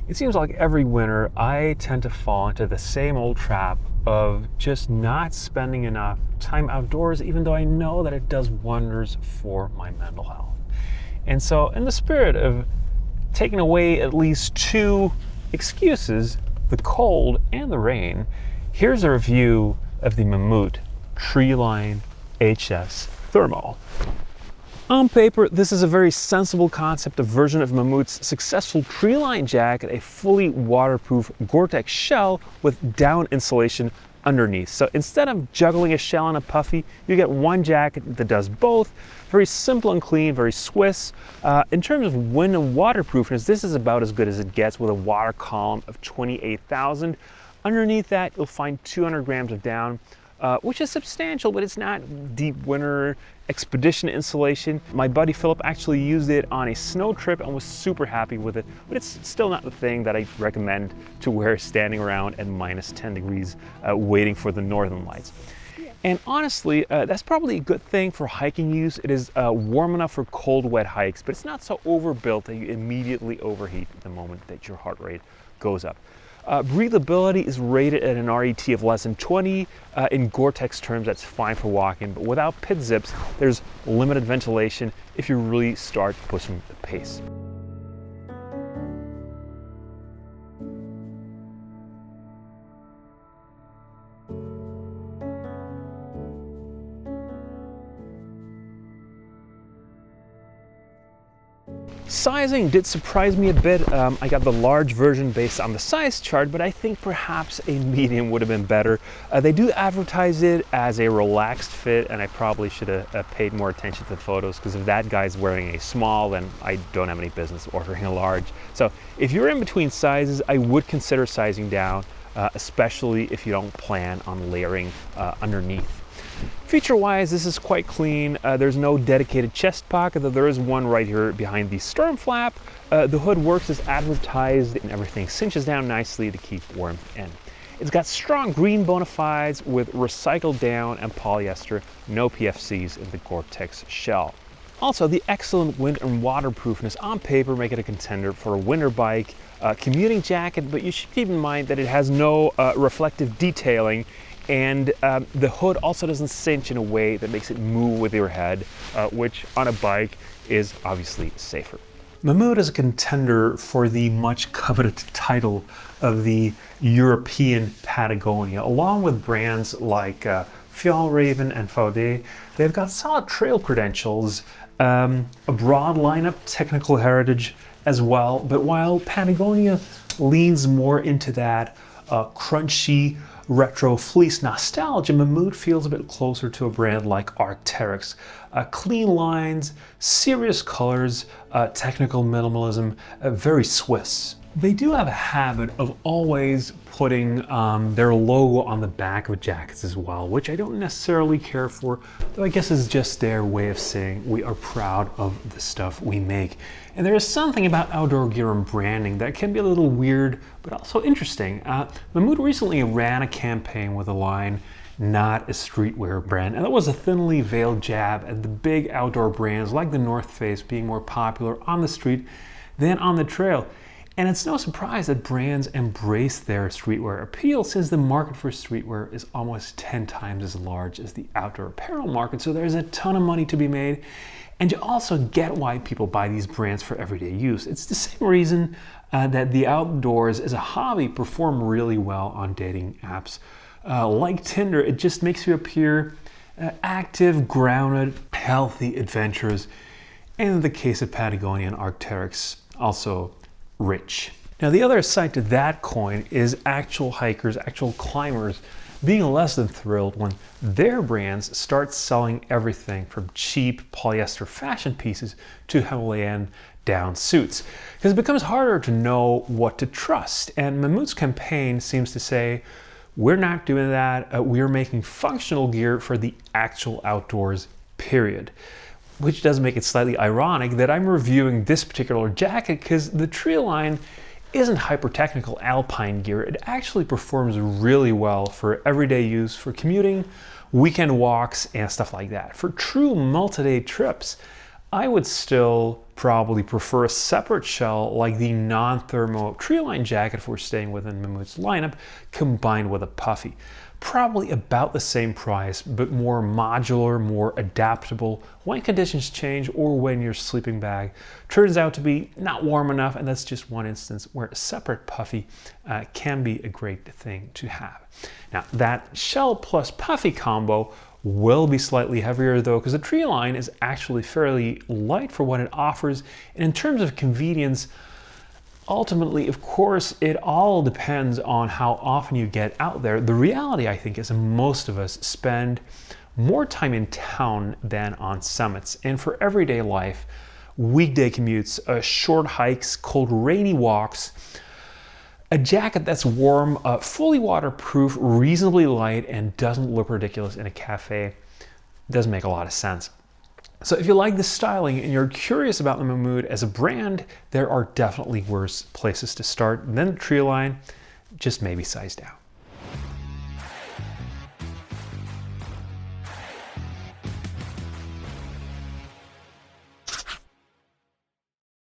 It seems like every winter I tend to fall into the same old trap of just not spending enough time outdoors, even though I know that it does wonders for my mental health. And so, in the spirit of taking away at least two excuses, the cold and the rain, here's a review of the Mammut Treeline HS Thermo. On paper, this is a very sensible concept, a version of Mammut's successful Treeline jacket, a fully waterproof Gore-Tex shell with down insulation underneath. So instead of juggling a shell and a puffy, you get one jacket that does both. Very simple and clean, very Swiss. In terms of wind and waterproofness, this is about as good as it gets with a water column of 28,000. Underneath that, you'll find 200 grams of down, which is substantial, but it's not deep winter expedition insulation. My buddy Philip actually used it on a snow trip and was super happy with it, but it's still not the thing that I recommend to wear standing around at minus 10 degrees waiting for the northern lights. And honestly, that's probably a good thing for hiking use. It is warm enough for cold, wet hikes, but it's not so overbuilt that you immediately overheat the moment that your heart rate goes up. Breathability is rated at an RET of less than 20. In Gore-Tex terms, that's fine for walking, but without pit zips, there's limited ventilation if you really start pushing the pace. Sizing did surprise me a bit. I got the large version based on the size chart, but I think perhaps a medium would have been better. They do advertise it as a relaxed fit, and I probably should have paid more attention to the photos, because if that guy's wearing a small, then I don't have any business ordering a large. So if you're in between sizes, I would consider sizing down, especially if you don't plan on layering underneath. Feature-wise, this is quite clean. There's no dedicated chest pocket, though there is one right here behind the stern flap. The hood works as advertised, and everything cinches down nicely to keep warmth in. It's got strong green bona fides with recycled down and polyester, no PFCs in the Gore-Tex shell. Also, the excellent wind and waterproofness on paper make it a contender for a winter bike, commuting jacket, but you should keep in mind that it has no reflective detailing, and the hood also doesn't cinch in a way that makes it move with your head, which on a bike is obviously safer. Mammut is a contender for the much coveted title of the European Patagonia. Along with brands like Fjallraven and Vaude, they've got solid trail credentials, a broad lineup, technical heritage as well. But while Patagonia leans more into that crunchy, retro fleece nostalgia, Mammut feels a bit closer to a brand like Arc'teryx. Clean lines, serious colors, technical minimalism, very Swiss. They do have a habit of always putting their logo on the back of jackets as well, which I don't necessarily care for, though I guess is just their way of saying we are proud of the stuff we make. And there is something about outdoor gear and branding that can be a little weird, but also interesting. Mammut recently ran a campaign with a line, not a streetwear brand, and that was a thinly veiled jab at the big outdoor brands like the North Face being more popular on the street than on the trail. And it's no surprise that brands embrace their streetwear appeal, since the market for streetwear is almost 10 times as large as the outdoor apparel market. So there's a ton of money to be made. And you also get why people buy these brands for everyday use. It's the same reason that the outdoors as a hobby perform really well on dating apps. Like Tinder, it just makes you appear active, grounded, healthy, adventurous. And in the case of Patagonia and Arc'teryx, also rich. Now, the other side to that coin is actual hikers, actual climbers being less than thrilled when their brands start selling everything from cheap polyester fashion pieces to Himalayan down suits, because it becomes harder to know what to trust. And Mammut's campaign seems to say, we're not doing that. We're making functional gear for the actual outdoors, period. Which does make it slightly ironic that I'm reviewing this particular jacket, because the Treeline isn't hyper-technical alpine gear. It actually performs really well for everyday use, for commuting, weekend walks, and stuff like that. For true multi-day trips, I would still probably prefer a separate shell like the non-thermo Treeline jacket if we're staying within Mammut's lineup, combined with a puffy. Probably about the same price, but more modular, more adaptable when conditions change or when your sleeping bag turns out to be not warm enough, and that's just one instance where a separate puffy can be a great thing to have. Now, that shell plus puffy combo will be slightly heavier though, because the Treeline is actually fairly light for what it offers, and in terms of convenience, ultimately, of course, it all depends on how often you get out there. The reality, I think, is most of us spend more time in town than on summits. And for everyday life, weekday commutes, short hikes, cold, rainy walks, a jacket that's warm, fully waterproof, reasonably light, and doesn't look ridiculous in a cafe does make a lot of sense. So if you like the styling and you're curious about the Mammut as a brand, there are definitely worse places to start than the Treeline, just maybe sized out.